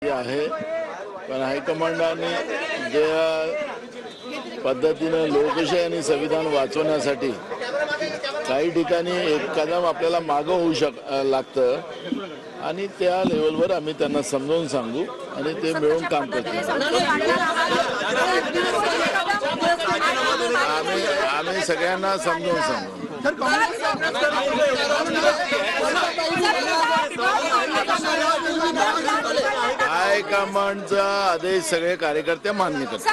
परिस्थिती आहे, पण हायकमांडाने ज्या पद्धतीनं लोकशाही आणि संविधान वाचवण्यासाठी काही ठिकाणी एक कदम आपल्याला मागं होऊ लागतं आणि त्या लेवलवर आम्ही त्यांना समजावून सांगू आणि ते मिळून काम करतील. आम्ही सगळ्यांना समजावून सांगू. हायकमांडचा आदेश सगळे कार्यकर्ते मान्य करतात.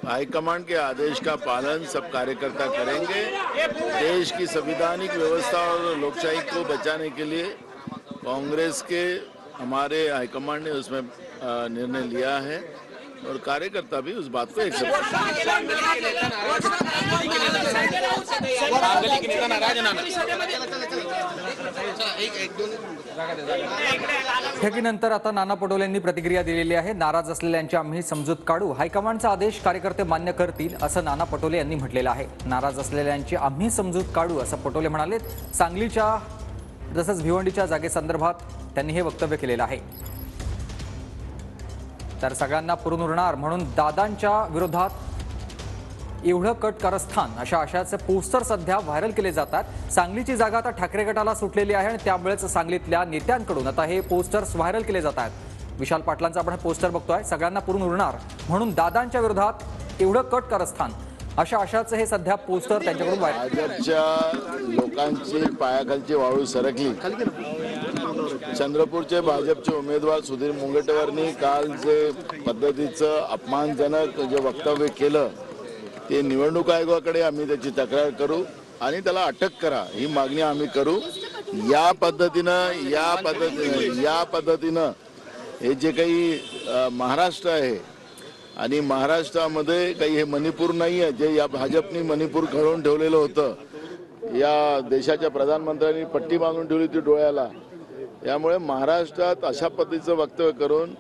हाईकमांड के आदेश का पालन सब कार्यकर्ता करेंगे। देश की संवैधानिक व्यवस्था और लोकशाही को बचाने के लिए कांग्रेस के हमारे हाईकमांड ने उसमें निर्णय लिया है और कार्यकर्ता भी उस बात को एक्सेप्ट बैठकीनंतर आता नाना पटोलेंनी प्रतिक्रिया दिलेली आहे। नाराज असलेल्यांची आम्ही समजूत काढू, हायकमांडचा आदेश कार्यकर्ते मान्य करतील असं नाना पटोले यांनी म्हटलेलं आहे। नाराज असलेल्यांची आम्ही समजूत काढू असं पटोले म्हणाले। सांगलीच्या तसंच भिवंडीच्या जागेसंदर्भात त्यांनी हे वक्तव्य केलेलं आहे। तर सगळ्यांना पुरून उरणार म्हणून दादांच्या विरोधात एवढं कट कारस्थान अशा आशयाचे पोस्टर सध्या व्हायरल केले जातात। सांगलीची जागा आता ठाकरे गटाला सुटलेली आहे आणि त्यामुळेच सांगलीतल्या नेत्यांकडून आता हे पोस्टर्स व्हायरल केले जात आहेत। विशाल पाटलांचा आपण पोस्टर बघतोय, सगळ्यांना पुरून उरणार म्हणून दादांच्या विरोधात एवढं कट कारस्थान अशा आशयाचे हे सध्या पोस्टर त्यांच्याकडून भाजपच्या लोकांची पायाखालची वाळू सरकली। चंद्रपूरचे भाजपचे उमेदवार सुधीर मुनगंटीवारांनी काल जे पद्धतीचं अपमानजनक जे वक्तव्य केलं ते निवडणूक आयोगाकडे आम्ही त्याची तक्रार करू आणि त्याला अटक करा ही मागणी आम्ही करू। या पद्धतीनं हे जे काही महाराष्ट्र आहे आणि महाराष्ट्रामध्ये काही हे मणिपूर नाही आहे जे या भाजपने मणिपूर घडवून ठेवलेलं होतं। या देशाच्या प्रधानमंत्र्यांनी पट्टी बांधून ठेवली होती डोळ्याला। यामुळे महाराष्ट्रात अशा पद्धतीचं वक्तव्य करून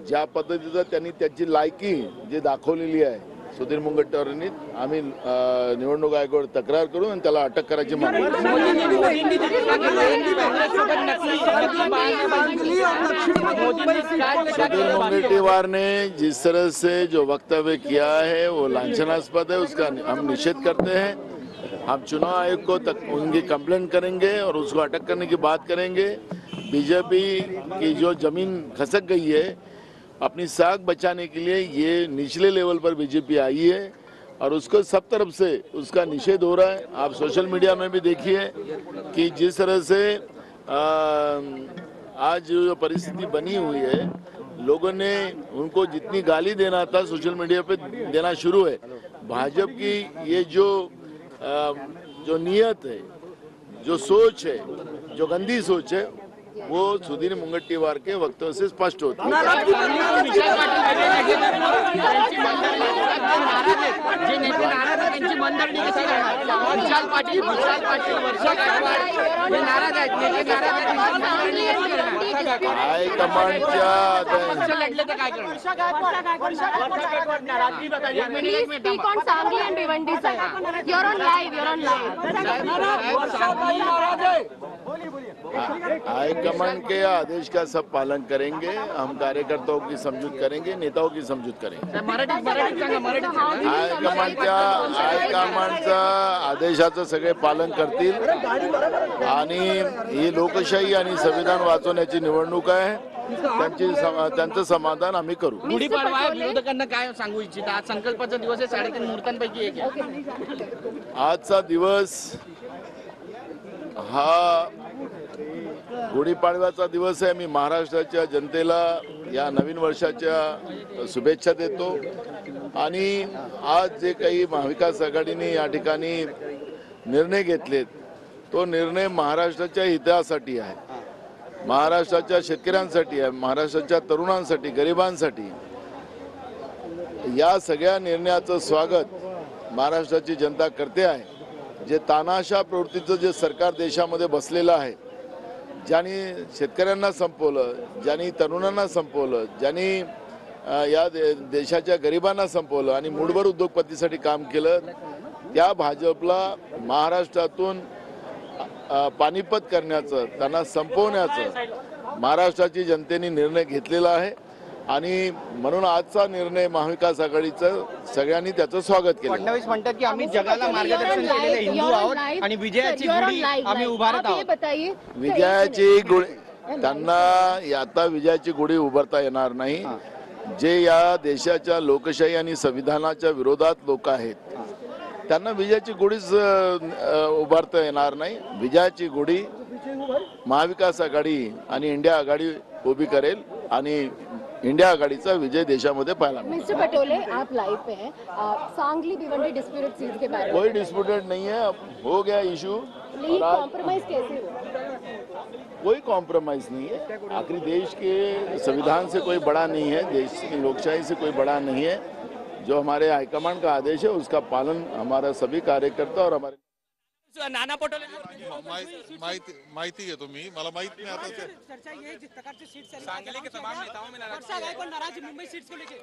ज्या पद्धतीचं त्यांनी त्याची लायकी जे दाखवलेली आहे सुधीर मुनगंटीवारांनी आम्ही निवडणूक आयोगावर तक्रार करू आणि त्याला अटक करायची मागणी करू। सुधीर मुनगंटीवार ने जिस तरह से जो वक्तव्य किया है वो लांछनास्पद है, उसका हम निषेध करते हैं। हम चुनाव आयोग को उनकी कंप्लेंट करेंगे और उसको अटक करने की बात करेंगे। बीजेपी की जो जमीन खसक गई है अपनी साख बचाने के लिए ये निचले लेवल पर बीजेपी आई है और उसको सब तरफ से उसका निषेध हो रहा है। आप सोशल मीडिया में भी देखिए कि जिस तरह से आज जो परिस्थिति बनी हुई है, लोगों ने उनको जितनी गाली देना था सोशल मीडिया पे देना शुरू है। भाजपा की ये जो नियत है, जो सोच है, जो गंदी सोच है वो सुधीर मुनगंटीवार के वक्तव्य से स्पष्ट होती है। हाईकमांड के आदेश का सब पालन करेंगे। हम कार्यकर्ताओं की समझूत करेंगे, नेताओं की समझूत करेंगे। हायकमांडच्या आदेशाचं सगळे पालन करतील आणि ही लोकशाही आणि संविधान वाचवण्याची निवडणूक आहे, त्यांचं समाधान आम्ही करू। गुढीपाडवा विरोधकांना काय सांगू इच्छिता? आज संकल्पाचा दिवस आहे, 3.5 मुहूर्तांपैकी एक आहे। आजचा दिवस हा गुढीपाडव्याचा दिवस आहे। मी महाराष्ट्राच्या जनतेला या नवीन वर्षाच्या शुभेच्छा देतो आणि आज जे काही महाविकास आघाडीने या ठिकाणी निर्णय घेतलेत तो निर्णय महाराष्ट्राच्या हितासाठी आहे, महाराष्ट्राच्या शेतकऱ्यांसाठी आहे, महाराष्ट्राच्या तरुणांसाठी, गरिबांसाठी। या सगळ्या निर्णयाचं स्वागत महाराष्ट्राची जनता करते आहे। जे तानाशा प्रवृत्तीचं जे सरकार देशामध्ये बसलेलं आहे, ज्यांनी शेतकऱ्यांना संपवलं, ज्यांनी तरुणांना संपवलं, ज्यांनी या देशाच्या गरिबांना संपवलं आणि मूठभर उद्योगपतीसाठी काम केलं, त्या भाजपला महाराष्ट्रातून पानिपत करण्याचं, त्यांना संपवण्याचं महाराष्ट्राची जनतेने निर्णय घेतलेला आहे आणि म्हणून आजचा निर्णय महाविकास आघाडीचं सगळ्यांनी त्याचं स्वागत केलं. फडणवीस म्हणतात की आम्ही जगाला मार्गदर्शन केलेले हिंदू आहोत आणि विजयाची गुढी आम्ही उभारत आहोत. विजयाची गुढी त्यांना आता विजयाची गुढी उभारता येणार नाही. जे या देशाच्या लोकशाही आणि संविधानाच्या विरोधात लोक आहेत त्यांना विजयाची गुढीच उभारता येणार नाही. विजयाची गुढी महाविकास आघाडी आणि इंडिया आघाडी उभी करेल आणि इंडिया आघाडीचा विजय देशामध्ये पाहायला मिळेल. मिस्टर पटोले, आप लाइव पे हैं। सांगली भिवंडी डिस्प्यूटेड सीट के बारे में कोई डिस्प्यूटेड नहीं है, अब हो गया इशू। कॉम्प्रोमाइज कैसे हुआ? कोई कॉम्प्रोमाइज नहीं है। आखिर देश के संविधान से कोई बड़ा नहीं है, देश की लोकशाही से कोई बड़ा नहीं है। जो हमारे हाईकमांड का आदेश है उसका पालन हमारा सभी कार्यकर्ता और हमारे नाना पटोले माहिती घेतो मी, मला माहित नाही आता ते चर्चा ये जिस प्रकार से सीट सांगली के तमाम नेताओं में नाराजगी है। नाराज मुंबई सीट्स को लेके